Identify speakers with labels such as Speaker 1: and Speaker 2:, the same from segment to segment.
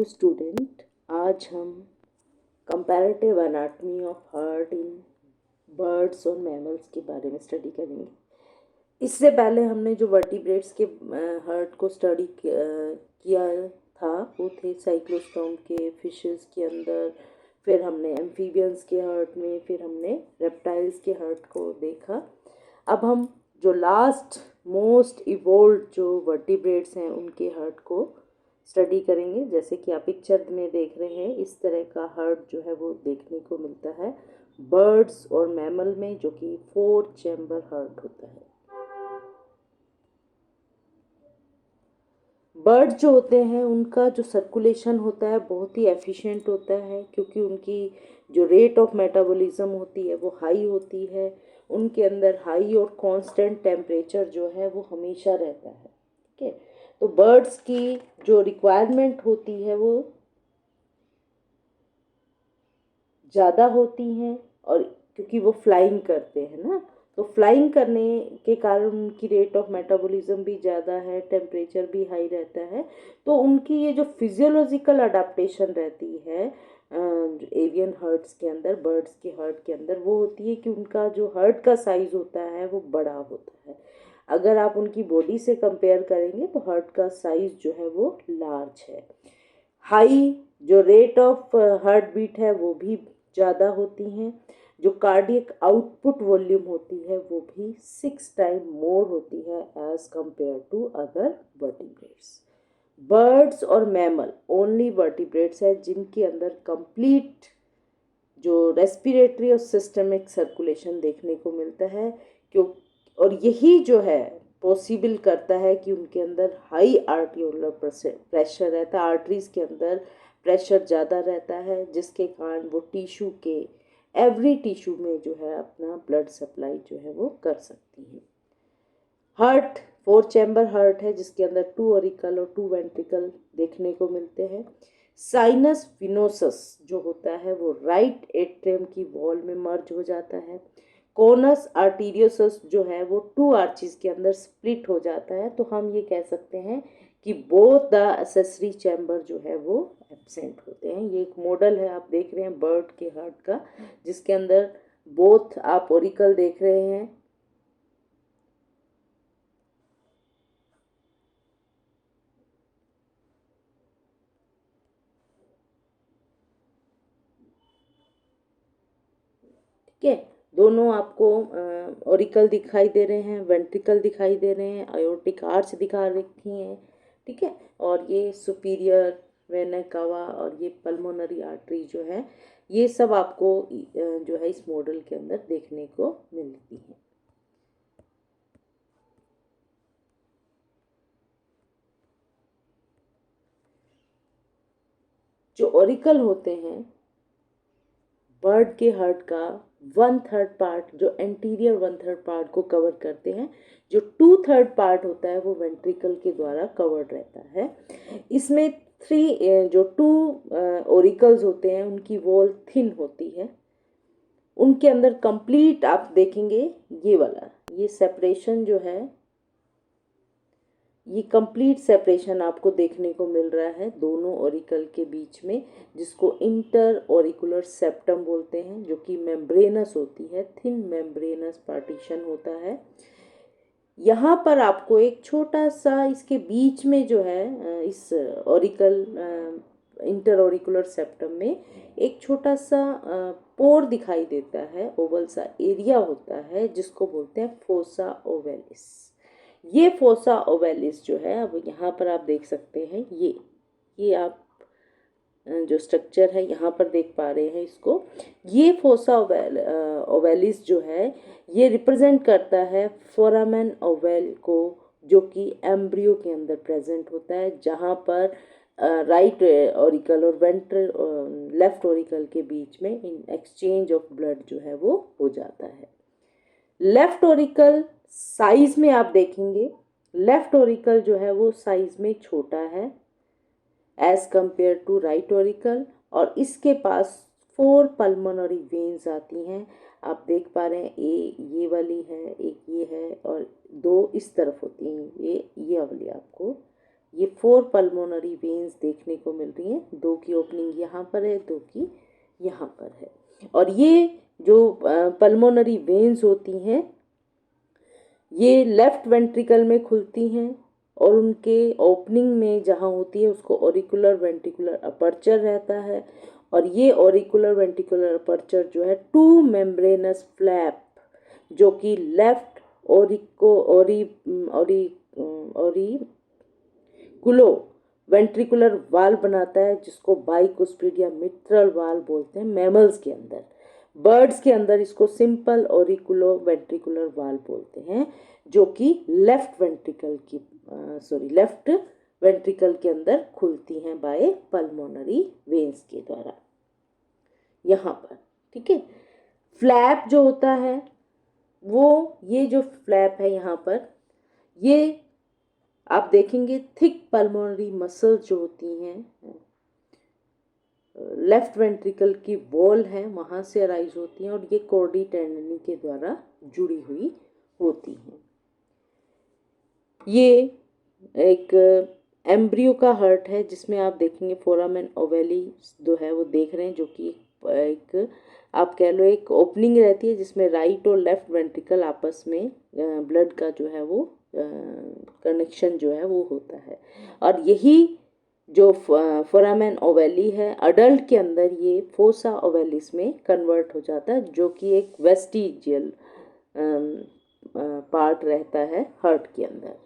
Speaker 1: Hello student, आज हम comparative anatomy of heart in birds और मैमल्स के बारे में स्टडी करेंगे। इससे पहले हमने जो वर्टिब्रेट्स के हार्ट को स्टडी किया था वो थे साइक्लोस्टोम के, फिशेस के अंदर, फिर हमने एम्फीबियंस के हार्ट में, फिर हमने रेप्टाइल्स के हार्ट को देखा। अब हम जो लास्ट मोस्ट इवोल्व जो वर्टिब्रेट्स हैं उनके हार्ट को स्टडी करेंगे। जैसे कि आप पिक्चर में देख रहे हैं, इस तरह का हार्ट जो है वो देखने को मिलता है बर्ड्स और मैमल में, जो कि 4 चैम्बर हार्ट होता है। बर्ड जो होते हैं उनका जो सर्कुलेशन होता है बहुत ही एफिशिएंट होता है, क्योंकि उनकी जो रेट ऑफ मेटाबॉलिज्म होती है वो हाई होती है। उनके अंदर हाई और कांस्टेंट टेम्परेचर जो है वो हमेशा रहता है। ठीक है, तो बर्ड्स की जो रिक्वायरमेंट होती है वो ज़्यादा होती हैं, और क्योंकि वो फ्लाइंग करते हैं ना, तो फ्लाइंग करने के कारण उनकी रेट ऑफ मेटाबॉलिज्म भी ज़्यादा है, टेम्परेचर भी हाई रहता है। तो उनकी ये जो फिजियोलॉजिकल अडाप्टेशन रहती है एवियन हर्ट्स के अंदर, बर्ड्स के हर्ट के अंदर, वो होती है कि उनका जो हर्ट का साइज़ होता है वो बड़ा होता है। अगर आप उनकी बॉडी से कंपेयर करेंगे तो हर्ट का साइज़ जो है वो लार्ज है। हाई जो रेट ऑफ हार्ट बीट है वो भी ज़्यादा होती हैं। जो कार्डियक आउटपुट वॉल्यूम होती है वो भी 6 टाइम मोर होती है as compared to other vertebrates. Birds और मैमल ओनली वर्टिब्रेट्स है जिनके अंदर कंप्लीट जो रेस्पिरेटरी और सिस्टमिक सर्कुलेशन देखने को मिलता है। क्यों, और यही जो है पॉसिबल करता है कि उनके अंदर हाई आर्टियोलर प्रेशर रहता है, आर्टरीज के अंदर प्रेशर ज़्यादा रहता है, जिसके कारण वो टिश्यू के एवरी टिश्यू में जो है अपना ब्लड सप्लाई जो है वो कर सकती है। हार्ट 4 चैम्बर हार्ट है जिसके अंदर 2 ऑरिकल और 2 वेंट्रिकल देखने को मिलते हैं। साइनस विनोसस जो होता है वो राइट एट्रियम की वॉल में मर्ज हो जाता है। कोनस आर्टीरियोसस जो है वो 2 आर्चिस के अंदर स्प्लिट हो जाता है। तो हम ये कह सकते हैं कि बोथ द एसेसरी चैम्बर जो है वो एब्सेंट होते हैं। ये एक मॉडल है, आप देख रहे हैं बर्ड के हार्ट का, जिसके अंदर बोथ आप ऑरिकल देख रहे हैं। ठीक है, दोनों आपको ऑरिकल दिखाई दे रहे हैं, वेंट्रिकल दिखाई दे रहे हैं, आयोटिक आर्च दिखा रखी हैं। ठीक है, और ये सुपीरियर वेना कावा और ये पल्मोनरी आर्टरी जो है, ये सब आपको जो है इस मॉडल के अंदर देखने को मिलती है। जो ऑरिकल होते हैं बर्ड के हार्ट का 1/3 पार्ट, जो एंटीरियर 1/3 पार्ट को कवर करते हैं, जो 2/3 पार्ट होता है वो वेंट्रिकल के द्वारा कवर्ड रहता है। इसमें 3 जो 2 ओरिकल्स होते हैं उनकी वॉल थिन होती है। उनके अंदर कंप्लीट आप देखेंगे ये वाला, ये सेपरेशन जो है, ये कंप्लीट सेपरेशन आपको देखने को मिल रहा है दोनों ऑरिकल के बीच में, जिसको इंटर ऑरिकुलर सेप्टम बोलते हैं, जो कि मेम्ब्रेनस होती है, थिन मेम्ब्रेनस पार्टीशन होता है। यहाँ पर आपको एक छोटा सा इसके बीच में जो है इस ऑरिकल इंटर ऑरिकुलर सेप्टम में एक छोटा सा पोर दिखाई देता है, ओवल सा एरिया होता है, जिसको बोलते हैं फोसा ओवेलिस। ये फोसा ओवेलिस जो है, अब यहाँ पर आप देख सकते हैं, ये आप जो स्ट्रक्चर है यहाँ पर देख पा रहे हैं इसको। ये फोसा ओवेलिस जो है ये रिप्रेजेंट करता है फोरामेन ओवेल को, जो कि एम्ब्रियो के अंदर प्रेजेंट होता है, जहाँ पर राइट ऑरिकल और लेफ्ट ऑरिकल के बीच में इन एक्सचेंज ऑफ ब्लड जो है वो हो जाता है। लेफ्ट ऑरिकल साइज में आप देखेंगे, लेफ्ट ऑरिकल जो है वो साइज में छोटा है as compared to right auricle, और इसके पास 4 पल्मोनरी वेन्स आती हैं। आप देख पा रहे हैं, ये वाली है, एक ये है, और 2 इस तरफ होती हैं, ये वाली आपको ये 4 पल्मोनरी वेन्स देखने को मिल रही हैं। 2 की ओपनिंग यहाँ पर है, 2 की यहाँ पर है। और ये जो पल्मोनरी वेन्स होती हैं ये लेफ्ट वेंट्रिकल में खुलती हैं और उनके ओपनिंग में जहाँ होती है उसको ऑरिकुलर वेंट्रिकुलर अपर्चर रहता है। और ये ऑरिकुलर वेंट्रिकुलर अपर्चर जो है 2 मेम्ब्रेनस फ्लैप जो कि लेफ्ट ऑरिकुलो वेंट्रिकुलर वाल बनाता है, जिसको बाइकुस्पिड या मिट्रल वाल बोलते हैं मैमल्स के अंदर। बर्ड्स के अंदर इसको सिंपल ऑरिकुलो वेंट्रिकुलर वाल बोलते हैं, जो कि लेफ्ट वेंट्रिकल के अंदर खुलती हैं बाय पल्मोनरी वेन्स के द्वारा यहाँ पर। ठीक है, फ्लैप जो होता है वो ये जो फ्लैप है यहाँ पर, ये आप देखेंगे थिक पल्मोनरी मसल्स जो होती हैं लेफ्ट वेंट्रिकल की वॉल है वहाँ से अराइज होती हैं और ये कॉर्डी टेंडनी के द्वारा जुड़ी हुई होती हैं। ये एक एम्ब्रियो का हार्ट है जिसमें आप देखेंगे फोरामेन ओवेली जो है वो देख रहे हैं, जो कि एक आप कह लो एक ओपनिंग रहती है जिसमें राइट और लेफ्ट वेंट्रिकल आपस में ब्लड का जो है वो कनेक्शन जो है वो होता है। और यही जो फोरामेन ओवेली है अडल्ट के अंदर ये फोसा ओवेलिस में कन्वर्ट हो जाता है, जो कि एक वेस्टिजियल पार्ट रहता है हार्ट के अंदर।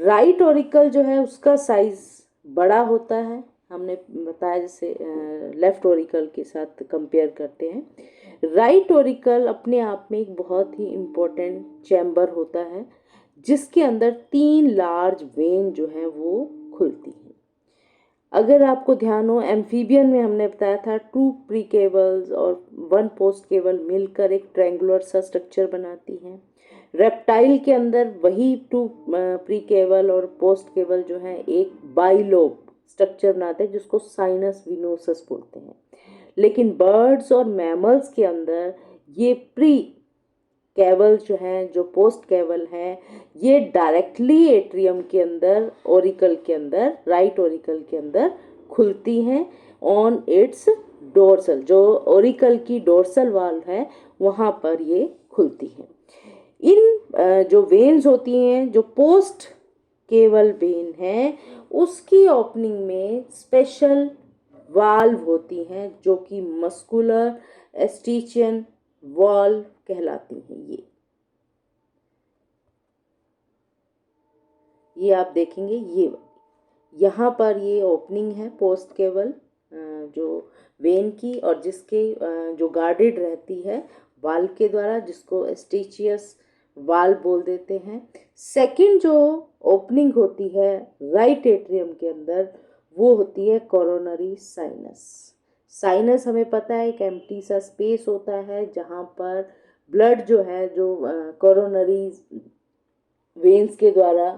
Speaker 1: राइट ऑरिकल जो है उसका साइज बड़ा होता है, हमने बताया जैसे लेफ्ट ऑरिकल के साथ कंपेयर करते हैं। राइट ऑरिकल अपने आप में एक बहुत ही इम्पोर्टेंट चैम्बर होता है जिसके अंदर 3 लार्ज वेन जो है वो खुलती हैं। अगर आपको ध्यान हो एम्फीबियन में हमने बताया था 2 प्री केबल्स और 1 पोस्ट केबल मिलकर एक ट्रायंगुलर सा स्ट्रक्चर बनाती हैं। रेप्टाइल के अंदर वही 2 प्री केबल और पोस्ट केबल जो है एक बाइलोब स्ट्रक्चर बनाते हैं जिसको साइनस विनोसस बोलते हैं। लेकिन बर्ड्स और मैमल्स के अंदर ये प्री केबल जो है जो पोस्ट केबल है ये डायरेक्टली एट्रियम के अंदर ऑरिकल के अंदर राइट ऑरिकल के अंदर खुलती हैं ऑन इट्स डोर्सल, जो ऑरिकल की डोर्सल वाल है वहाँ पर ये खुलती हैं। इन जो वेन्स होती हैं जो पोस्ट केबल वेन है उसकी ओपनिंग में स्पेशल वाल्व होती हैं जो कि मस्कुलर एस्टिचियन वाल्व कहलाती हैं। ये आप देखेंगे ये यहाँ पर ये ओपनिंग है पोस्ट केबल जो वेन की और जिसके जो गार्डेड रहती है वाल्व के द्वारा जिसको एस्टिचियस वाल्व बोल देते हैं। सेकंड जो ओपनिंग होती है राइट एट्रियम के अंदर वो होती है कोरोनरी साइनस। साइनस हमें पता है एक एम्प्टी सा स्पेस होता है जहाँ पर ब्लड जो है जो कोरोनरी वेन्स के द्वारा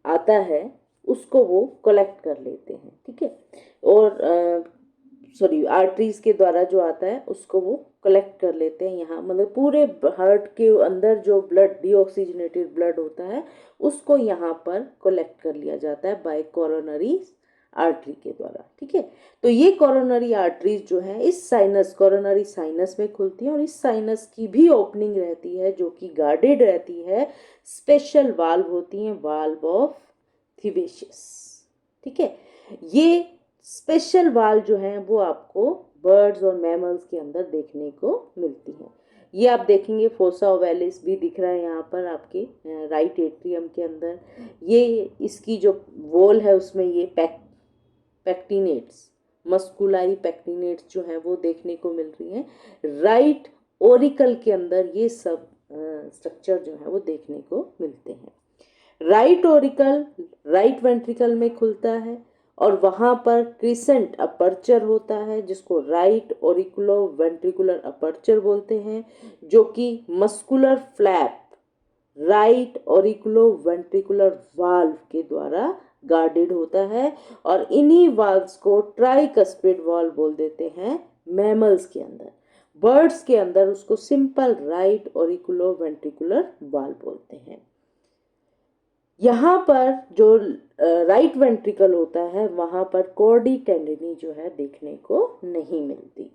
Speaker 1: आता है उसको वो कलेक्ट कर लेते हैं। ठीक है, और आर्टरीज के द्वारा जो आता है उसको वो कलेक्ट कर लेते हैं। यहाँ मतलब पूरे हार्ट के अंदर जो ब्लड डीऑक्सीजनेटेड ब्लड होता है उसको यहाँ पर कलेक्ट कर लिया जाता है बाय कोरोनरी आर्टरी के द्वारा। ठीक है, तो ये कोरोनरी आर्टरीज जो है इस साइनस कोरोनरी साइनस में खुलती है और इस साइनस की भी ओपनिंग रहती है जो कि गार्डेड रहती है, स्पेशल वाल्व होती हैं, वाल्व ऑफ थिवेशियस। ठीक है, ये स्पेशल वाल्व जो हैं वो आपको बर्ड्स और मैमल्स के अंदर देखने को मिलती हैं। ये आप देखेंगे फोसा ओवेलिस भी दिख रहा है यहाँ पर आपके राइट एट्रियम के अंदर। ये इसकी जो वॉल है उसमें ये पैक्टिनेट्स मस्कुलाई पैक्टिनेट्स जो हैं वो देखने को मिल रही हैं। राइट ओरिकल के अंदर ये सब स्ट्रक्चर जो है वो देखने को मिलते हैं। राइट ओरिकल राइट वेंट्रिकल में खुलता है और वहाँ पर क्रिसेंट अपर्चर होता है जिसको राइट ऑरिकुलो वेंट्रिकुलर अपर्चर बोलते हैं, जो कि muscular flap right auriculo ventricular valve के द्वारा गार्डेड होता है। और इन्हीं वाल्व्स को ट्राइकस्पिड वाल्व बोल देते हैं मैमल्स के अंदर। बर्ड्स के अंदर उसको simple right auriculo ventricular valve बोलते हैं। यहाँ पर जो राइट वेंट्रिकल होता है वहां पर कॉर्डी टेंडिनी जो है देखने को नहीं मिलती।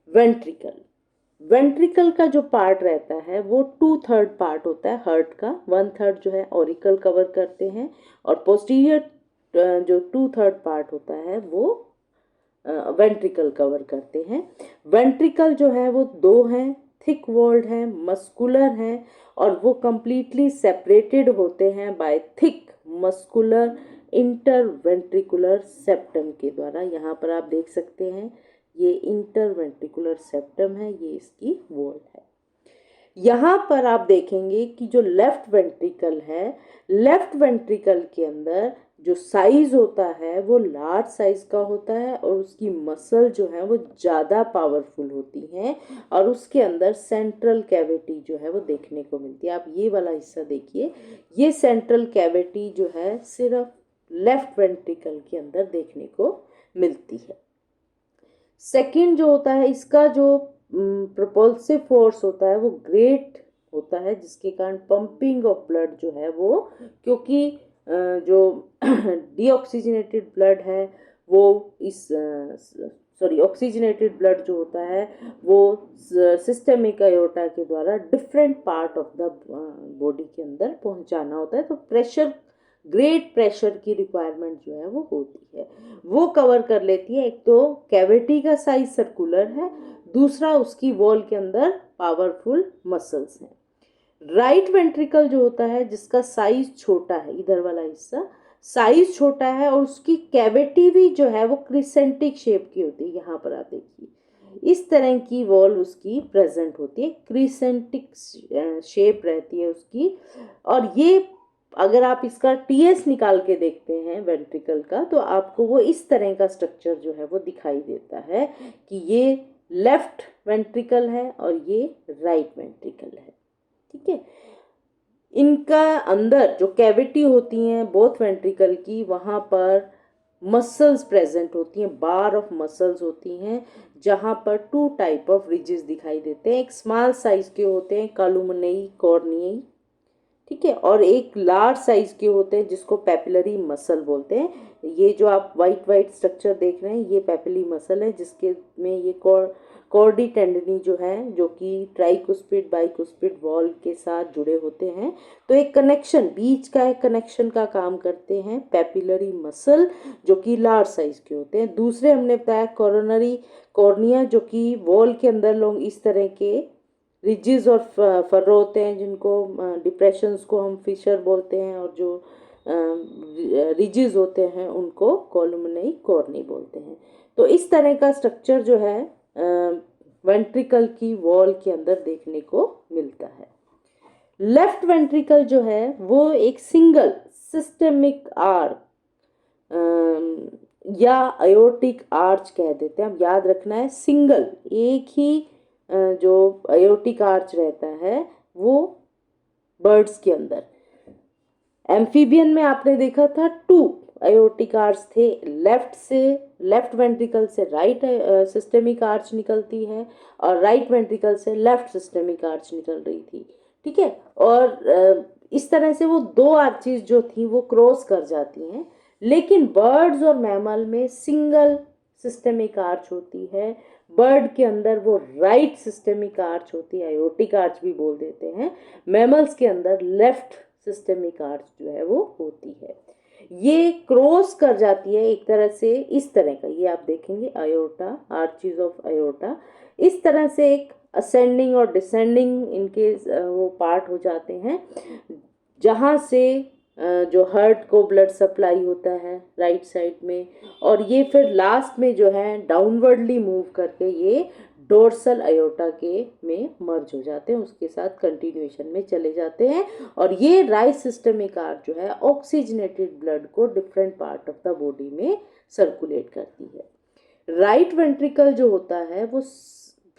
Speaker 1: वेंट्रिकल, वेंट्रिकल का जो पार्ट रहता है वो 2/3 पार्ट होता है हार्ट का, 1/3 जो है ऑरिकल कवर करते हैं, और पोस्टीरियर जो 2/3 पार्ट होता है वो वेंट्रिकल कवर करते हैं। वेंट्रिकल जो है वो दो हैं, थिक वॉल्ड है, मस्कुलर है, और वो कंप्लीटली सेपरेटेड होते हैं by thick muscular interventricular septum के द्वारा। यहाँ पर आप देख सकते हैं ये इंटरवेंट्रिकुलर सेप्टम है, ये इसकी वॉल है। यहाँ पर आप देखेंगे कि जो लेफ्ट वेंट्रिकल है, लेफ्ट वेंट्रिकल के अंदर जो साइज होता है वो लार्ज साइज का होता है, और उसकी मसल जो है वो ज़्यादा पावरफुल होती हैं, और उसके अंदर सेंट्रल कैविटी जो है वो देखने को मिलती है। आप ये वाला हिस्सा देखिए, ये सेंट्रल कैविटी जो है सिर्फ लेफ्ट वेंट्रिकल के अंदर देखने को मिलती है। सेकंड जो होता है, इसका जो प्रोपल्सिव फोर्स होता है वो ग्रेट होता है, जिसके कारण पंपिंग ऑफ ब्लड जो है वो, क्योंकि जो डीऑक्सीजनेटेड ब्लड है वो इस ऑक्सीजनेटेड ब्लड जो होता है वो सिस्टेमिक अयोर्टा के द्वारा different part of the body के अंदर पहुंचाना होता है। तो प्रेशर, ग्रेट प्रेशर की रिक्वायरमेंट जो है वो होती है, वो कवर कर लेती है। एक तो कैविटी का साइज सर्कुलर है, दूसरा उसकी वॉल के अंदर पावरफुल मसल्स हैं। राइट वेंट्रिकल जो होता है जिसका साइज छोटा है, इधर वाला हिस्सा साइज छोटा है, और उसकी कैविटी भी जो है वो क्रिसेंटिक शेप की होती है। यहाँ पर आप देखिए इस तरह की वॉल उसकी प्रेजेंट होती है, क्रिसेंटिक शेप रहती है उसकी। और ये अगर आप इसका टीएस निकाल के देखते हैं वेंट्रिकल का, तो आपको वो इस तरह का स्ट्रक्चर जो है वो दिखाई देता है कि ये लेफ्ट वेंट्रिकल है और ये राइट वेंट्रिकल है। ठीक है, इनका अंदर जो कैविटी होती हैं बोथ वेंट्रिकल की, वहाँ पर मसल्स प्रेजेंट होती हैं, बार ऑफ मसल्स होती हैं, जहाँ पर 2 टाइप ऑफ रिजेस दिखाई देते हैं। एक स्मॉल साइज के होते हैं कालुमनेई कॉर्नियाई, ठीक है, और एक लार्ज साइज के होते हैं जिसको पेपिलरी मसल बोलते हैं। ये जो आप वाइट वाइट स्ट्रक्चर देख रहे हैं ये पेपिलरी मसल है, जिसके में ये कॉर्डी टेंडनी जो है, जो कि ट्राइकुस्पिड बाइकुस्पिड वॉल के साथ जुड़े होते हैं। तो एक कनेक्शन, बीच का एक कनेक्शन का काम करते हैं पेपिलरी मसल, जो कि लार्ज साइज के होते हैं। दूसरे हमने बताया कोरोनरी कॉर्निया, जो कि वॉल के अंदर लोग इस तरह के रिजेस और फर्रो होते हैं, जिनको डिप्रेशंस को हम फिशर बोलते हैं, और जो रिजेस होते हैं उनको कॉलुमनरी कॉर्नी बोलते हैं। तो इस तरह का स्ट्रक्चर जो है वेंट्रिकल की वॉल के अंदर देखने को मिलता है। लेफ्ट वेंट्रिकल जो है वो एक सिंगल सिस्टेमिक आर्क या अयोर्टिक आर्च कह देते हैं। अब याद रखना है, सिंगल, एक ही जो अयोर्टिक आर्च रहता है वो बर्ड्स के अंदर। एम्फीबियन में आपने देखा था 2 अयोर्टिक आर्च थे, लेफ्ट वेंट्रिकल से राइट सिस्टेमिक आर्च निकलती है, और राइट वेंट्रिकल से लेफ्ट सिस्टेमिक आर्च निकल रही थी। ठीक है, और इस तरह से वो 2 आर्चेस जो थी वो क्रॉस कर जाती हैं। लेकिन बर्ड्स और मैमल में सिंगल सिस्टेमिक आर्च होती है। बर्ड के अंदर वो राइट सिस्टेमिक आर्च होती है, अयोर्टिक आर्च भी बोल देते हैं। मैमल्स के अंदर लेफ्ट सिस्टेमिक आर्च जो है वो होती है। ये क्रॉस कर जाती है एक तरह से, इस तरह का, ये आप देखेंगे अयोर्टा, आर्चेस ऑफ अयोर्टा, इस तरह से एक असेंडिंग और डिसेंडिंग इनके वो पार्ट हो जाते हैं, जहाँ से जो हार्ट को ब्लड सप्लाई होता है राइट साइड में, और ये फिर लास्ट में जो है डाउनवर्डली मूव करके ये डोर्सल अयोर्टा के में मर्ज हो जाते हैं, उसके साथ कंटिन्यूएशन में चले जाते हैं। और ये राइट सिस्टेमिक आर्च जो है ऑक्सीजनेटेड ब्लड को different part of the body में सर्कुलेट करती है। राइट वेंट्रिकल जो होता है वो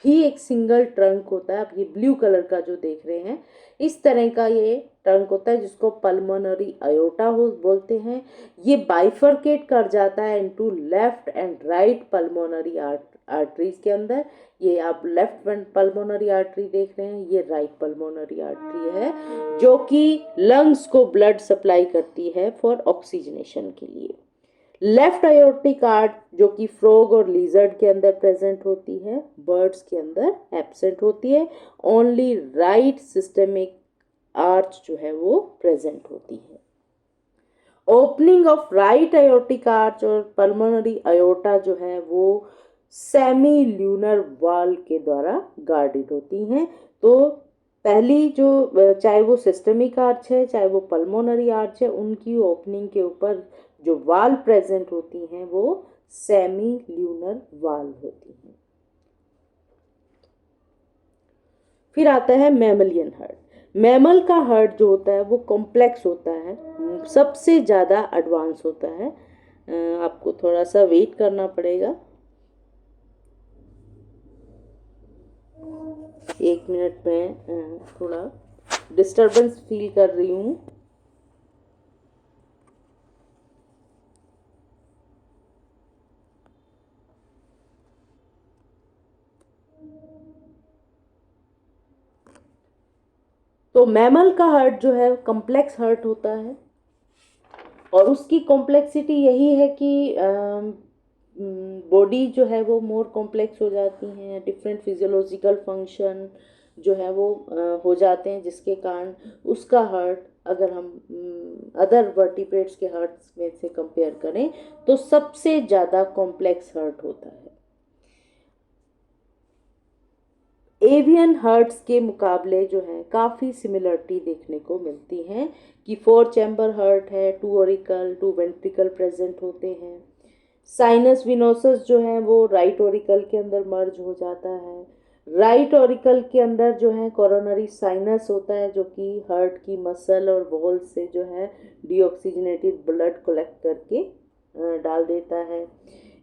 Speaker 1: भी एक सिंगल ट्रंक होता है। आप ये ब्लू कलर का जो देख रहे हैं इस तरह का ये ट्रंक होता है, जिसको पल्मोनरी अयोर्टा बोलते हैं। ये बाइफरकेट कर जाता है into left and right pulmonary arteries के अंदर। ये आप लेफ्ट पल्मोनरी आर्टरी देख रहे हैं, ये राइट पल्मोनरी आर्टरी है जो कि लंग्स को ब्लड सप्लाई करती है फॉर ऑक्सीजनेशन के लिए। लेफ्ट आयोर्टिक आर्ट जो कि फ्रॉग और लिजर्ड के अंदर प्रेजेंट होती है, बर्ड्स के अंदर एब्सेंट होती है। ओनली राइट सिस्टेमिक आर्च जो है वो प्रेजेंट होती है। ओपनिंग ऑफ राइट आयोर्टिक आर्च और पल्मोनरी आयोर्टा जो है वो सेमी ल्यूनर वाल के द्वारा गार्डेड होती हैं। तो पहली जो चाहे वो सिस्टमिक आर्च है चाहे वो पल्मोनरी आर्च है, उनकी ओपनिंग के ऊपर जो वाल प्रेजेंट होती हैं वो सेमी ल्यूनर वाल होती हैं। फिर आता है मैमलियन हार्ट। मैमल का हार्ट जो होता है वो कॉम्प्लेक्स होता है, सबसे ज़्यादा एडवांस होता है। आपको थोड़ा सा वेट करना पड़ेगा, 1 मिनट में थोड़ा डिस्टरबेंस फील कर रही हूँ। तो मैमल का हार्ट जो है कॉम्प्लेक्स हार्ट होता है और उसकी कॉम्प्लेक्सिटी यही है कि बॉडी जो है वो मोर कॉम्प्लेक्स हो जाती हैं, डिफरेंट फिजियोलॉजिकल फंक्शन जो है वो हो जाते हैं, जिसके कारण उसका हार्ट अगर हम अदर वर्टिब्रेट्स के हार्ट्स में से कंपेयर करें तो सबसे ज़्यादा कॉम्प्लेक्स हार्ट होता है। एवियन हार्ट्स के मुकाबले जो है काफ़ी सिमिलरिटी देखने को मिलती हैं कि 4 चैम्बर हार्ट है, 2 ऑरिकल 2 वेंट्रिकल प्रेजेंट होते हैं। साइनस विनोसस जो है वो राइट ऑरिकल के अंदर मर्ज हो जाता है। राइट ऑरिकल के अंदर जो है कोरोनरी साइनस होता है जो कि हार्ट की मसल और वॉल से जो है डीऑक्सीजनेटेड ब्लड कलेक्ट करके डाल देता है।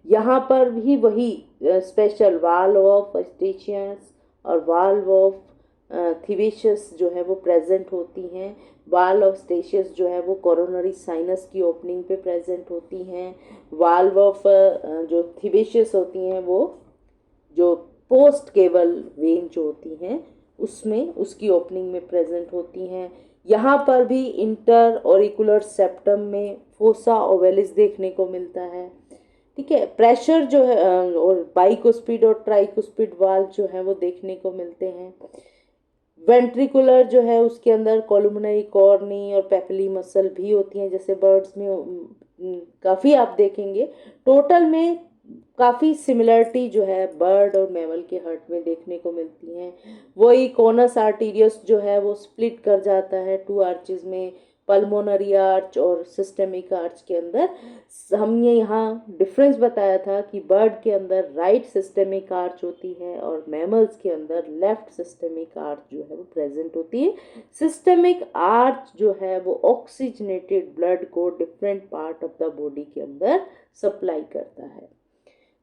Speaker 1: यहाँ पर भी वही स्पेशल वाल्व ऑफ एस्टेशियस और वाल्व ऑफ थिवेशियस जो है वो प्रेजेंट होती हैं। वाल्व ऑफ स्टेशियस जो है वो कोरोनरी साइनस की ओपनिंग पे प्रेजेंट होती हैं। वाल्व ऑफ जो थिवेशियस होती हैं वो जो पोस्ट केवल वेन जो होती हैं उसमें उसकी ओपनिंग में प्रेजेंट होती हैं। यहाँ पर भी इंटर ऑरिकुलर सेप्टम में फोसा ओवेलिस देखने को मिलता है। ठीक है, प्रेशर जो है और बाइकोस्पिड और ट्राइकोस्पिड वाल्व जो है वो देखने को मिलते हैं। वेंट्रिकुलर जो है उसके अंदर कोलुमनरी कॉर्नी और पेपली मसल भी होती हैं, जैसे बर्ड्स में काफ़ी आप देखेंगे। टोटल में काफ़ी सिमिलरिटी जो है बर्ड और मैमल के हार्ट में देखने को मिलती हैं। वही कोनस आर्टीरियस जो है वो स्प्लिट कर जाता है 2 आर्चेस में, पल्मोनरी आर्च और सिस्टमिक आर्च के अंदर। हमने यहाँ डिफरेंस बताया था कि बर्ड के अंदर राइट सिस्टमिक आर्च होती है और मैमल्स के अंदर लेफ्ट सिस्टमिक आर्च जो है वो प्रेजेंट होती है। सिस्टमिक आर्च जो है वो ऑक्सीजनेटेड ब्लड को different part of the body के अंदर सप्लाई करता है।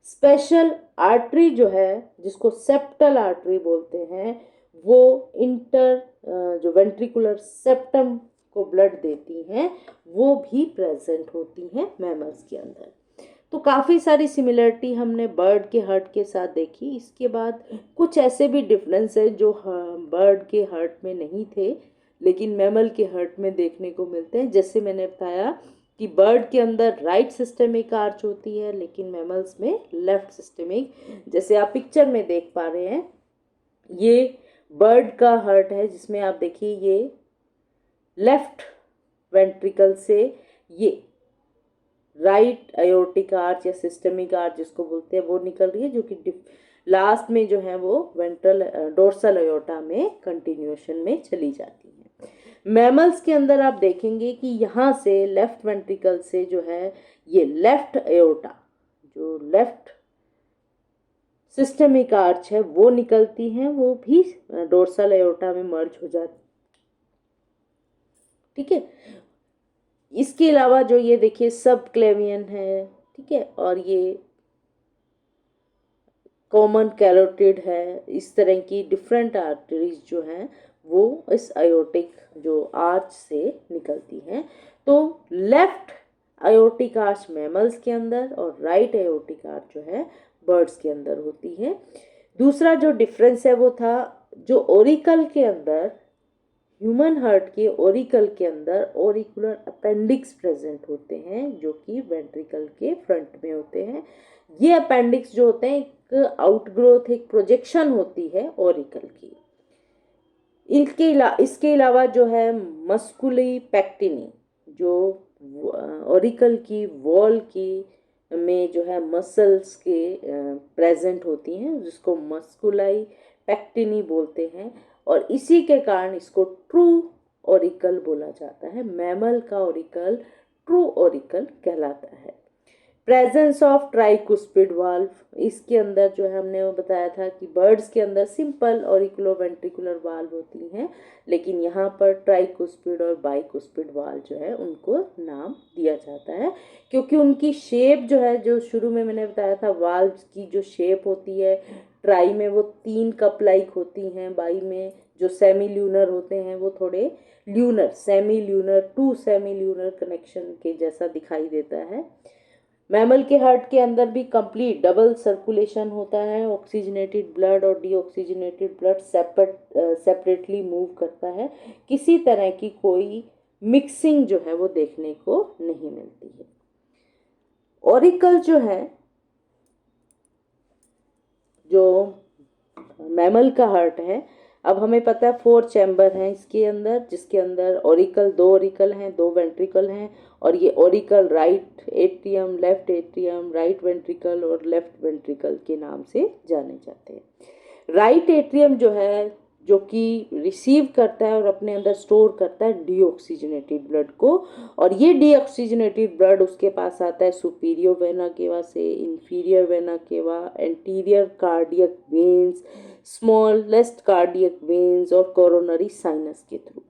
Speaker 1: स्पेशल आर्टरी जो है जिसको सेप्टल आर्टरी बोलते हैं वो इंटर जो वेंट्रिकुलर सेप्टम को ब्लड देती हैं, वो भी प्रेजेंट होती हैं मैमल्स के अंदर। तो काफ़ी सारी सिमिलरिटी हमने बर्ड के हार्ट के साथ देखी। इसके बाद कुछ ऐसे भी डिफरेंस है जो बर्ड के हार्ट में नहीं थे लेकिन मैमल के हार्ट में देखने को मिलते हैं। जैसे मैंने बताया कि बर्ड के अंदर राइट सिस्टमिक आर्च होती है लेकिन मैमल्स में लेफ्ट सिस्टमिक। जैसे आप पिक्चर में देख पा रहे हैं ये बर्ड का हार्ट है जिसमें आप देखिए ये लेफ्ट वेंट्रिकल से ये राइट आयोर्टिक आर्च या सिस्टमिक आर्च जिसको बोलते हैं वो निकल रही है, जो कि लास्ट में जो है वो वेंट्रल डोर्सल आयोर्टा में कंटिन्यूएशन में चली जाती है। मैमल्स के अंदर आप देखेंगे कि यहाँ से लेफ्ट वेंट्रिकल से जो है ये लेफ्ट आयोर्टा जो लेफ्ट सिस्टमिक आर्च है वो निकलती हैं, वो भी डोर्सल आयोर्टा में मर्ज हो जाती। ठीक है, इसके अलावा जो ये देखिए सब क्लेवियन है, ठीक है, और ये कॉमन कैरोटिड है। इस तरह की डिफरेंट आर्टरीज जो हैं वो इस आयोटिक जो आर्च से निकलती हैं। तो लेफ्ट आयोटिक आर्च मैमल्स के अंदर और राइट आयोटिक आर्च जो है बर्ड्स के अंदर होती है। दूसरा जो डिफरेंस है वो था, जो ओरिकल के अंदर, ह्यूमन हार्ट के ओरिकल के अंदर ओरिकुलर अपेंडिक्स प्रेजेंट होते हैं, जो कि वेंट्रिकल के फ्रंट में होते हैं। ये अपेंडिक्स जो होते हैं एक आउटग्रोथ, एक प्रोजेक्शन होती है ओरिकल की। इसके अलावा जो है मस्कुली पैक्टिनी, जो ओरिकल की वॉल की में जो है मसल्स के प्रेजेंट होती हैं, जिसको मस्कुलाई पैक्टिनी बोलते हैं। और इसी के कारण इसको ट्रू ओरिकल बोला जाता है। मैमल का ओरिकल ट्रू ओरिकल कहलाता है। प्रेजेंस ऑफ ट्राइकुस्पिड वाल्व, इसके अंदर जो है हमने वो बताया था कि बर्ड्स के अंदर सिंपल ऑरिकुलोवेंट्रिकुलर वाल्व होती हैं, लेकिन यहाँ पर ट्राइकुस्पिड और बाइकुस्पिड वाल्व जो है उनको नाम दिया जाता है, क्योंकि उनकी शेप जो है, जो शुरू में मैंने बताया था वाल्व की जो शेप होती है, ट्राई में वो 3 कप लाइक होती हैं, बाई में जो सेमी ल्यूनर होते हैं वो थोड़े lunar, semilunar to semilunar connection के जैसा दिखाई देता है। मैमल के हार्ट के अंदर भी कंप्लीट डबल सर्कुलेशन होता है। ऑक्सीजनेटेड ब्लड और डीऑक्सीजनेटेड ब्लड सेपरेटली मूव करता है। किसी तरह की कोई मिक्सिंग जो है वो देखने को नहीं मिलती है। ओरिकल जो है, जो मैमल का हार्ट है, अब हमें पता है 4 चैम्बर हैं इसके अंदर, जिसके अंदर ओरिकल, 2 ओरिकल हैं, 2 वेंट्रिकल हैं। और ये Oracle right atrium, left atrium, right ventricle और लेफ्ट वेंट्रिकल के नाम से जाने जाते हैं। राइट एट्रियम जो है, जो कि रिसीव करता है और अपने अंदर स्टोर करता है डीऑक्सीजनेटेड ब्लड को, और ये डीऑक्सीजनेटेड ब्लड उसके पास आता है सुपीरियर वेना केवा से, inferior vena cava, anterior cardiac veins, smallest cardiac veins और कोरोनरी साइनस के थ्रू।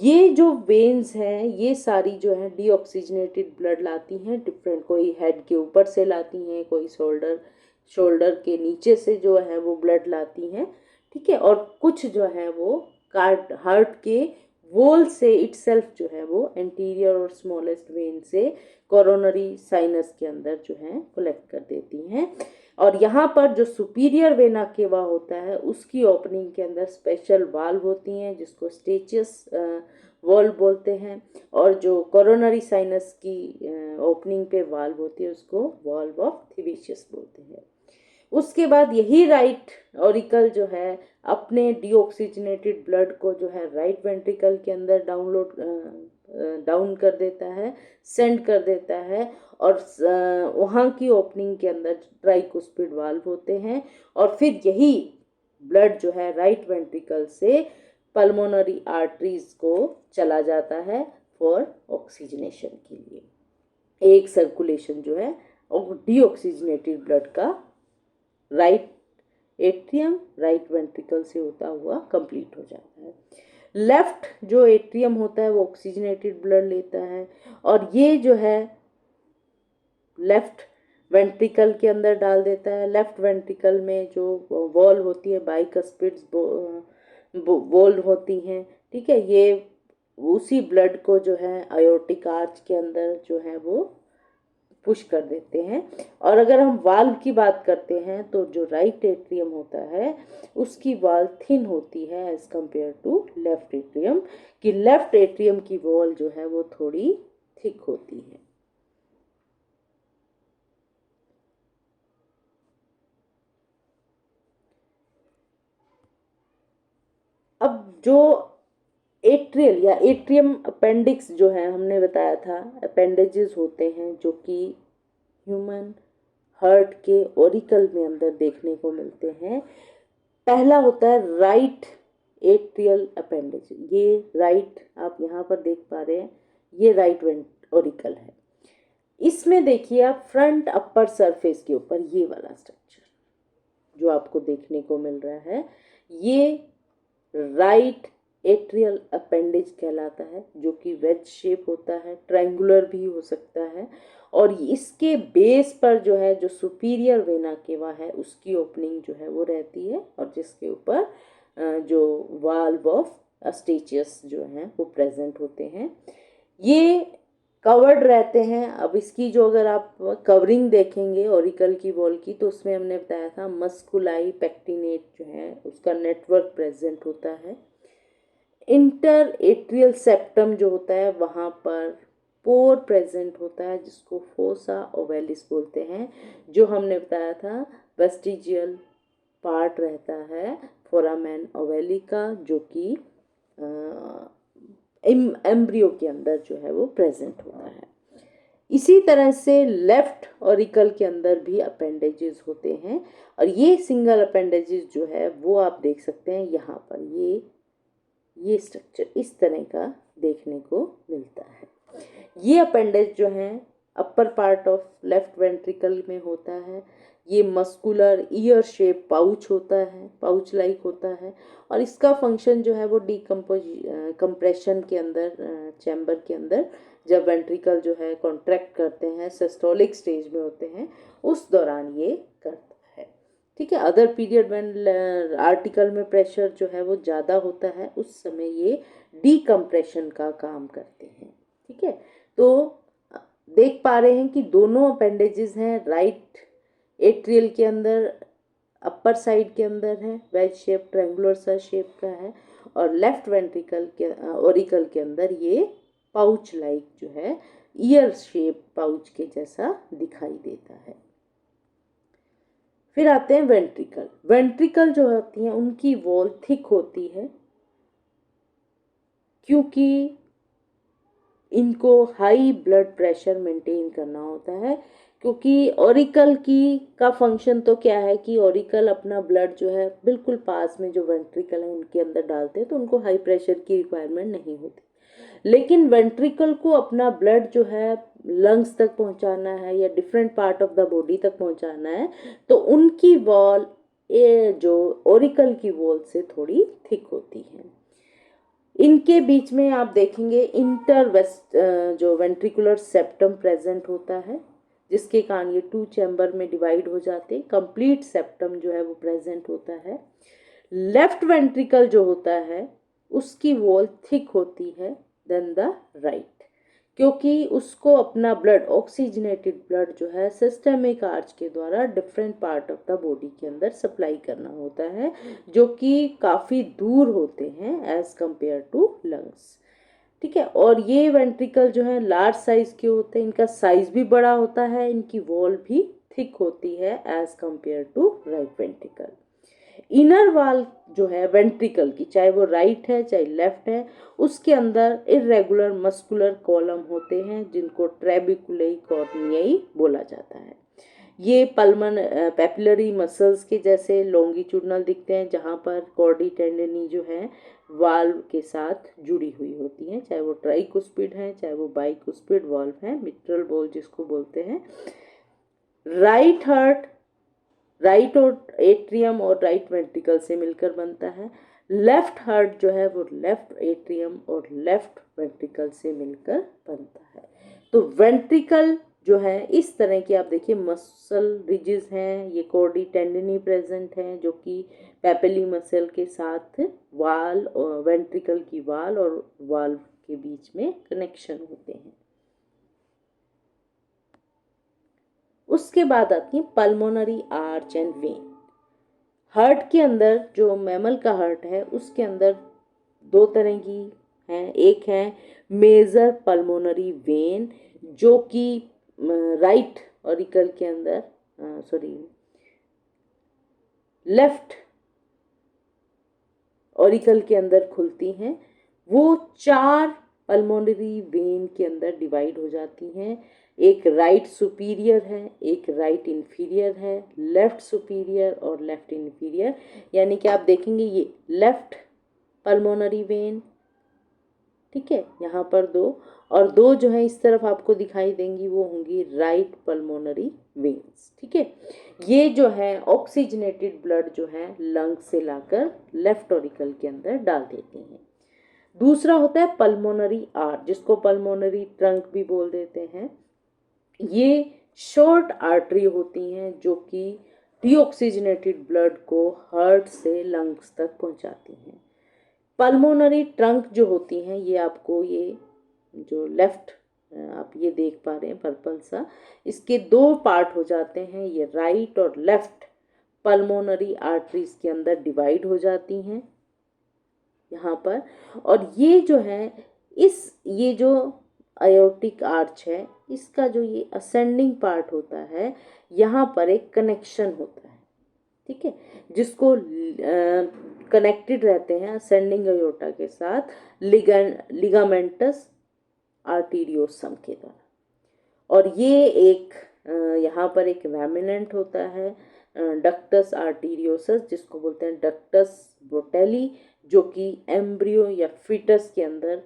Speaker 1: ये जो वेन्स हैं ये सारी जो है डीऑक्सीजनेटेड ब्लड लाती हैं डिफरेंट, कोई हेड के ऊपर से लाती हैं, कोई शोल्डर के नीचे से जो है वो ब्लड लाती हैं, ठीक है। और कुछ जो है वो हार्ट के वॉल से इटसेल्फ जो है वो एंटीरियर और स्मॉलेस्ट वेन से कोरोनरी साइनस के अंदर जो है कलेक्ट कर देती हैं। और यहाँ पर जो सुपीरियर वेना केवा होता है उसकी ओपनिंग के अंदर स्पेशल वाल्व होती हैं, जिसको स्टेचियस वाल्व बोलते हैं। और जो कोरोनरी साइनस की ओपनिंग पे वाल्व होती है उसको वाल्व ऑफ थिवेशियस बोलते हैं। उसके बाद यही राइट ऑरिकल जो है अपने डीऑक्सीजनेटेड ब्लड को जो है राइट वेंट्रिकल के अंदर डाउन कर देता है, सेंड कर देता है। और वहाँ की ओपनिंग के अंदर ट्राइकुस्पिड वाल्व होते हैं। और फिर यही ब्लड जो है राइट वेंट्रिकल से पल्मोनरी आर्टरीज को चला जाता है फॉर ऑक्सीजनेशन के लिए। एक सर्कुलेशन जो है डीऑक्सीजनेटेड ब्लड का राइट एट्रियम, राइट वेंट्रिकल से होता हुआ कंप्लीट हो जाता है। लेफ्ट जो एट्रियम होता है वो ऑक्सीजनेटेड ब्लड लेता है, और ये जो है लेफ्ट वेंट्रिकल के अंदर डाल देता है। लेफ्ट वेंट्रिकल में जो वॉल होती है बाइकस्पिड्स वॉल होती हैं, ठीक है। ये उसी ब्लड को जो है आयोटिक आर्च के अंदर जो है वो पुश कर देते हैं। और अगर हम वाल्व की बात करते हैं तो जो राइट एट्रियम होता है उसकी वॉल थिन होती है as compared to left atrium, कि लेफ्ट एट्रियम की वॉल जो है वो थोड़ी थिक होती है। अब जो एट्रियल या एट्रियम अपेंडिक्स जो है हमने बताया था, अपेंडेजेस होते हैं जो कि ह्यूमन हार्ट के ओरिकल में अंदर देखने को मिलते हैं। पहला होता है राइट एट्रियल अपेंडेज। ये राइट आप यहाँ पर देख पा रहे हैं, ये राइट ओरिकल है। इसमें देखिए आप फ्रंट अपर सरफेस के ऊपर ये वाला स्ट्रक्चर जो आपको देखने को मिल रहा है, ये राइट एट्रियल अपेंडेज कहलाता है, जो कि वेज शेप होता है, ट्रायंगुलर भी हो सकता है। और इसके बेस पर जो है जो सुपीरियर वेना केवा है उसकी ओपनिंग जो है वो रहती है, और जिसके ऊपर जो वाल्व ऑफ अस्टेचियस जो है वो प्रेजेंट होते हैं। ये कवर्ड रहते हैं। अब इसकी जो अगर आप कवरिंग देखेंगे ऑरिकल की वॉल की, तो उसमें हमने बताया था मस्कुलाई पेक्टिनेट जो है उसका नेटवर्क प्रेजेंट होता है। इंटर एट्रियल सेप्टम जो होता है वहाँ पर पोर प्रेजेंट होता है जिसको फोसा ओवेलिस बोलते हैं, जो हमने बताया था वेस्टिजियल पार्ट रहता है फोरामेन ओवेली का, जो कि एम्ब्रियो के अंदर जो है वो प्रेजेंट होता है। इसी तरह से लेफ्ट ऑरिकल के अंदर भी अपेंडेजेस होते हैं, और ये सिंगल अपेंडेजेस जो है वो आप देख सकते हैं यहाँ पर, ये स्ट्रक्चर इस तरह का देखने को मिलता है। ये अपेंडेज जो है upper part of left ventricle में होता है। ये मस्कुलर ईयर शेप पाउच होता है, पाउच लाइक होता है, और इसका फंक्शन जो है वो कंप्रेशन के अंदर, चैम्बर के अंदर जब वेंट्रिकल जो है कॉन्ट्रैक्ट करते हैं, सिस्टोलिक स्टेज में होते हैं, उस दौरान ये करता है। ठीक है, अदर पीरियड में आर्टिकल में प्रेशर जो है वो ज़्यादा होता है, उस समय ये डीकम्प्रेशन का काम करते हैं। ठीक है, तो देख पा रहे हैं कि दोनों अपेंडेजेस हैं, राइट एट्रियल के अंदर अपर साइड के अंदर है, वेज शेप ट्रायंगुलर सा शेप का है, और लेफ्ट वेंट्रिकल के ऑरिकल के अंदर ये पाउच लाइक जो है ईयर शेप पाउच के जैसा दिखाई देता है। फिर आते हैं वेंट्रिकल। वेंट्रिकल जो होती हैं उनकी वॉल थिक होती है, क्योंकि इनको हाई ब्लड प्रेशर मेंटेन करना होता है। क्योंकि ऑरिकल की का फंक्शन तो क्या है कि ऑरिकल अपना ब्लड जो है बिल्कुल पास में जो वेंट्रिकल है उनके अंदर डालते हैं, तो उनको हाई प्रेशर की रिक्वायरमेंट नहीं होती। लेकिन वेंट्रिकल को अपना ब्लड जो है लंग्स तक पहुंचाना है या different part of the body तक पहुंचाना है, तो उनकी वॉल जो ऑरिकल की वॉल से थोड़ी थिक होती है। इनके बीच में आप देखेंगे इंटरवेस्ट जो वेंट्रिकुलर सेप्टम प्रेजेंट होता है, जिसके कारण ये 2 चैम्बर में डिवाइड हो जाते हैं। कंप्लीट सेप्टम जो है वो प्रेजेंट होता है। लेफ्ट वेंट्रिकल जो होता है उसकी वॉल थिक होती है देन द राइट, क्योंकि उसको अपना ब्लड, ऑक्सीजनेटेड ब्लड जो है सिस्टमिक आर्च के द्वारा different part of the body के अंदर सप्लाई करना होता है, जो कि काफ़ी दूर होते हैं एज कंपेयर टू लंग्स। ठीक है, और ये वेंट्रिकल जो है लार्ज साइज के होते हैं, इनका साइज भी बड़ा होता है, इनकी वॉल भी थिक होती है as compared to right ventricle. Inner wall जो है वेंट्रिकल की, चाहे वो राइट है चाहे लेफ्ट है, उसके अंदर इरेगुलर मस्कुलर कॉलम होते हैं जिनको ट्रेबिकुलई कॉर्नियाई बोला जाता है। ये पल्मन पेपिलरी मसल्स के जैसे लॉन्गिट्यूडनल दिखते हैं, जहाँ पर कॉर्डी टेंडनी जो है वाल्व के साथ जुड़ी हुई होती हैं, चाहे वो ट्राइकुस्पिड है चाहे वो बाइकुस्पिड वाल्व है, मिट्रल बॉल जिसको बोलते हैं। राइट हार्ट राइट और एट्रियम और राइट वेंट्रिकल से मिलकर बनता है। लेफ्ट हार्ट जो है वो लेफ्ट एट्रियम और लेफ्ट वेंट्रिकल से मिलकर बनता है। तो वेंट्रिकल जो है इस तरह की आप देखिए मसल रिजेस हैं, ये कॉर्डी टेंडनी प्रेजेंट हैं जो कि पेपिली मसल के साथ वाल और वेंट्रिकल की वाल और वाल्व के बीच में कनेक्शन होते हैं। उसके बाद आती है pulmonary arch and when. Heart के अंदर जो मैमल का हार्ट है उसके अंदर 2 तरह की हैं। एक है मेजर पल्मोनरी वेन जो कि राइट ऑरिकल के अंदर लेफ्ट ऑरिकल के अंदर खुलती हैं। वो 4 पल्मोनरी वेन के अंदर डिवाइड हो जाती हैं। एक राइट सुपीरियर है, एक राइट इंफीरियर है, लेफ्ट सुपीरियर और लेफ्ट इंफीरियर। यानी कि आप देखेंगे ये लेफ्ट पल्मोनरी वेन, ठीक है, यहाँ पर 2 और 2 जो है इस तरफ आपको दिखाई देंगी, वो होंगी राइट पल्मोनरी वेन्स। ठीक है, ये जो है ऑक्सीजनेटेड ब्लड जो है लंग से लाकर लेफ्ट ऑरिकल के अंदर डाल देती हैं। दूसरा होता है पल्मोनरी आर्ट, जिसको पल्मोनरी ट्रंक भी बोल देते हैं। ये शॉर्ट आर्टरी होती हैं जो कि डीऑक्सीजनेटेड ब्लड को हार्ट से लंग्स तक पहुंचाती हैं। पल्मोनरी ट्रंक जो होती हैं ये आपको ये जो लेफ्ट आप ये देख पा रहे हैं पर्पल सा, इसके दो पार्ट हो जाते हैं, ये राइट और लेफ्ट पल्मोनरी आर्टरीज के अंदर डिवाइड हो जाती हैं यहाँ पर। और ये जो है ये जो आयोटिक आर्च है, इसका जो ये असेंडिंग पार्ट होता है, यहाँ पर एक कनेक्शन होता है, ठीक है, जिसको कनेक्टेड रहते हैं असेंडिंग अयोटा के साथ लिगामेंटस आर्टीरियोसम के द्वारा। और ये एक यहाँ पर एक रेमिनेंट होता है डक्टस आर्टीरियोसस, जिसको बोलते हैं डक्टस ब्रोटेली, जो कि एम्ब्रियो या फीटस के अंदर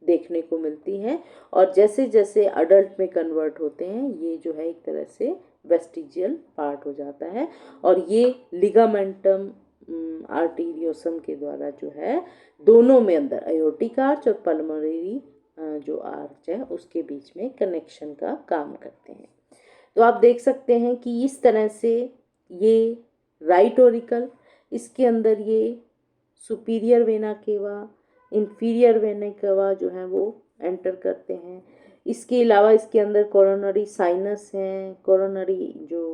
Speaker 1: देखने को मिलती हैं। और जैसे जैसे अडल्ट में कन्वर्ट होते हैं, ये जो है एक तरह से वेस्टिजियल पार्ट हो जाता है। और ये लिगामेंटम आर्टीरियोसम के द्वारा जो है दोनों में अंदर अयोटिक आर्च और पल्मोनरी जो आर्च है उसके बीच में कनेक्शन का काम करते हैं। तो आप देख सकते हैं कि इस तरह से ये राइट ऑरिकल, इसके अंदर ये superior vena cava, inferior vena cava जो है वो एंटर करते हैं। इसके अलावा इसके अंदर कोरोनरी साइनस हैं, कोरोनरी जो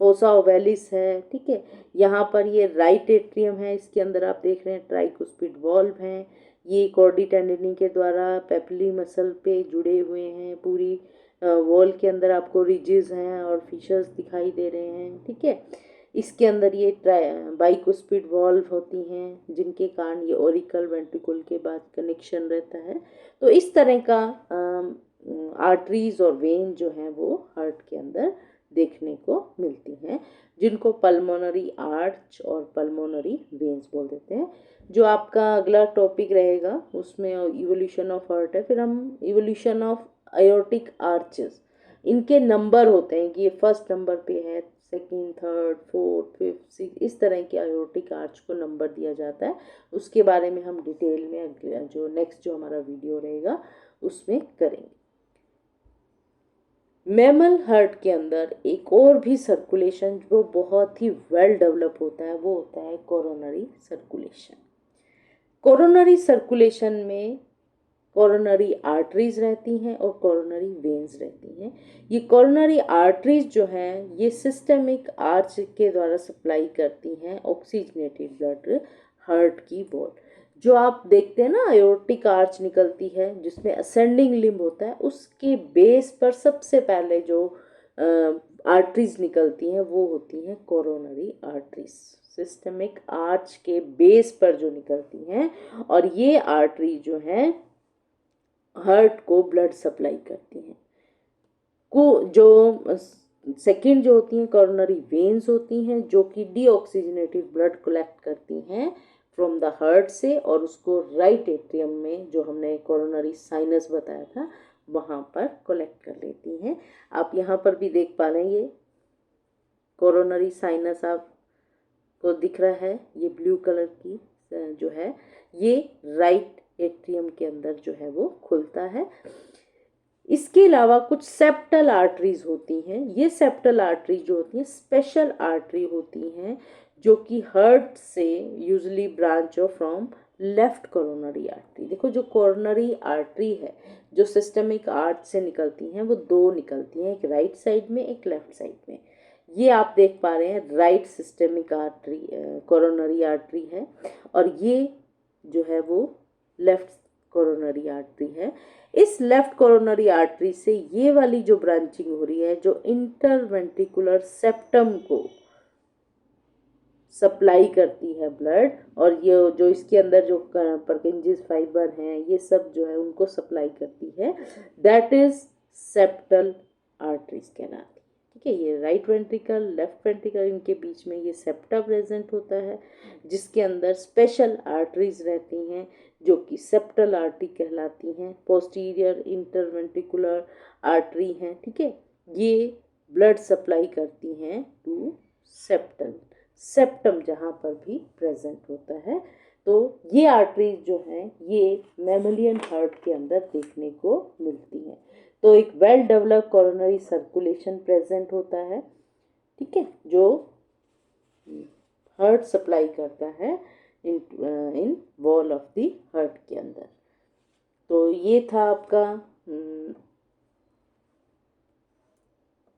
Speaker 1: फोसा ओवेलिस है, ठीक है। यहाँ पर ये राइट एट्रियम है, इसके अंदर आप देख रहे हैं ट्राइकुस्पिड वॉल्व हैं, ये कॉर्डी टेंडिनी के द्वारा पेपिली मसल पे जुड़े हुए हैं। पूरी वॉल के अंदर आपको रिजेस हैं और फिशर्स दिखाई दे रहे हैं, ठीक है। इसके अंदर ये बाइकुस्पिड वॉल्व होती हैं, जिनके कारण ये ओरिकल वेंट्रिकल के बाद कनेक्शन रहता है। तो इस तरह का आर्टरीज और वेन जो हैं वो हार्ट के अंदर देखने को मिलती हैं, जिनको पल्मोनरी आर्च और पल्मोनरी वेन्स बोल देते हैं। जो आपका अगला टॉपिक रहेगा उसमें इवोल्यूशन ऑफ हार्ट है। फिर हम इवोल्यूशन ऑफ आयोटिक आर्चेस, इनके नंबर होते हैं कि ये फर्स्ट नंबर पे है, second, third, fourth, fifth, six, इस तरह के आयोटिक आर्च को नंबर दिया जाता है। उसके बारे में हम डिटेल में जो नेक्स्ट जो हमारा वीडियो रहेगा उसमें करेंगे। मैमल हार्ट के अंदर एक और भी सर्कुलेशन जो बहुत ही वेल डेवलप होता है वो होता है कोरोनरी सर्कुलेशन। कोरोनरी सर्कुलेशन में कोरोनरी आर्टरीज रहती हैं और कोरोनरी वेन्स रहती हैं। ये कोरोनरी आर्टरीज जो हैं ये सिस्टमिक आर्च के द्वारा सप्लाई करती हैं ऑक्सीजनेटेड ब्लड हार्ट की वॉल। जो आप देखते हैं ना आयोटिक आर्च निकलती है जिसमें असेंडिंग लिम्ब होता है, उसके बेस पर सबसे पहले जो आर्टरीज निकलती हैं वो होती हैं कोरोनरी आर्टरीज, सिस्टमिक आर्च के बेस पर जो निकलती हैं। और ये आर्टरी जो हैं हार्ट को ब्लड सप्लाई करती हैं। को जो सेकंड जो होती हैं कोरोनरी वेन्स होती हैं, जो कि डीऑक्सीजनेटेड ब्लड कलेक्ट करती हैं फ्रॉम द हार्ट से और उसको राइट एट्रियम में, जो हमने कोरोनरी साइनस बताया था, वहाँ पर कलेक्ट कर लेती हैं। आप यहाँ पर भी देख पा रहे हैं ये कोरोनरी साइनस आपको दिख रहा है, ये ब्लू कलर की जो है ये राइट एट्रियम के अंदर जो है वो खुलता है। इसके अलावा कुछ सेप्टल आर्टरीज होती हैं। ये सेप्टल आर्टरी जो होती हैं स्पेशल आर्टरी होती हैं, जो कि हार्ट से usually branch of from left coronary artery. देखो जो कोरोनरी आर्टरी है जो सिस्टमिक आर्च से निकलती हैं वो दो निकलती हैं, एक राइट साइड में एक लेफ्ट साइड में। ये आप देख पा रहे हैं right systemic artery coronary artery है, और ये जो है वो लेफ्ट कोरोनरी आर्टरी है। इस लेफ्ट कोरोनरी आर्टरी से ये वाली जो ब्रांचिंग हो रही है जो इंटरवेंट्रिकुलर सेप्टम को सप्लाई करती है ब्लड, और ये जो इसके अंदर जो परकिंजिस फाइबर हैं ये सब जो है उनको सप्लाई करती है, दैट इज सेप्टल आर्टरीज कहलाती है। ठीक है, ये राइट वेंट्रिकल लेफ्ट वेंट्रिकल इनके बीच में ये सेप्टा प्रेजेंट होता है, जिसके अंदर स्पेशल आर्टरीज रहती हैं जो कि सेप्टल आर्टरी कहलाती हैं। पोस्टीरियर इंटरवेंट्रिकुलर आर्टरी हैं, ठीक है, ये ब्लड सप्लाई करती हैं टू सेप्टम जहाँ पर भी प्रेजेंट होता है। तो ये आर्टरीज जो हैं ये मैमलियन हार्ट के अंदर देखने को मिलती हैं। तो एक well develop coronary circulation present होता है, ठीक है, जो हार्ट सप्लाई करता है in wall of the heart के अंदर। तो ये था आपका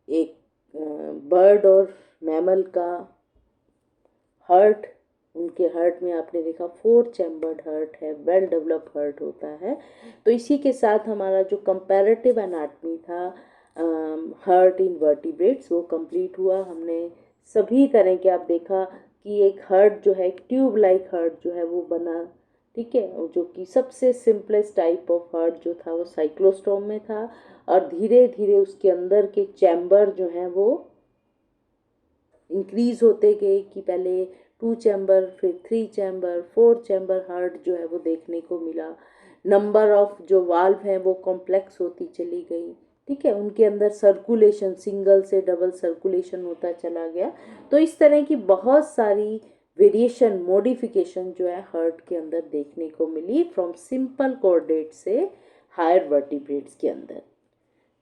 Speaker 1: एक बर्ड और मैमल का हार्ट। उनके हार्ट में आपने देखा 4 चैम्बर्ड हार्ट है, वेल डेवलप्ड हार्ट होता है। तो इसी के साथ हमारा जो कंपैरेटिव एनाटमी था हार्ट इन वर्टिब्रेट्स वो कंप्लीट हुआ। हमने सभी तरह के आप देखा कि एक हार्ट जो है, एक ट्यूब लाइक हार्ट जो है वो बना, ठीक है, और जो कि सबसे सिंपलेस्ट टाइप ऑफ हार्ट जो था वो साइक्लोस्टोम में था, और धीरे धीरे उसके अंदर के चैम्बर जो हैं वो इंक्रीज होते गए कि पहले 2 चैम्बर, फिर 3 चैम्बर, 4 चैम्बर हार्ट जो है वो देखने को मिला। नंबर ऑफ जो वाल्व हैं वो कॉम्प्लेक्स होती चली गई, ठीक है, उनके अंदर सर्कुलेशन सिंगल से डबल सर्कुलेशन होता चला गया। तो इस तरह की बहुत सारी वेरिएशन मॉडिफिकेशन जो है हार्ट के अंदर देखने को मिली फ्रॉम सिंपल कॉर्डेट से हायर वर्टिब्रेट्स के अंदर।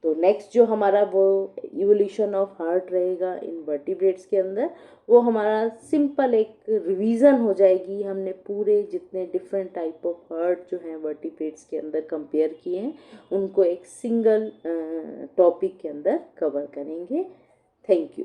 Speaker 1: तो नेक्स्ट जो हमारा वो इवोल्यूशन ऑफ हार्ट रहेगा इन वर्टिब्रेट्स के अंदर, वो हमारा सिंपल एक रिवीजन हो जाएगी। हमने पूरे जितने डिफरेंट टाइप ऑफ हार्ट जो हैं वर्टिब्रेट्स के अंदर कंपेयर किए हैं उनको एक सिंगल टॉपिक के अंदर कवर करेंगे। Thank you.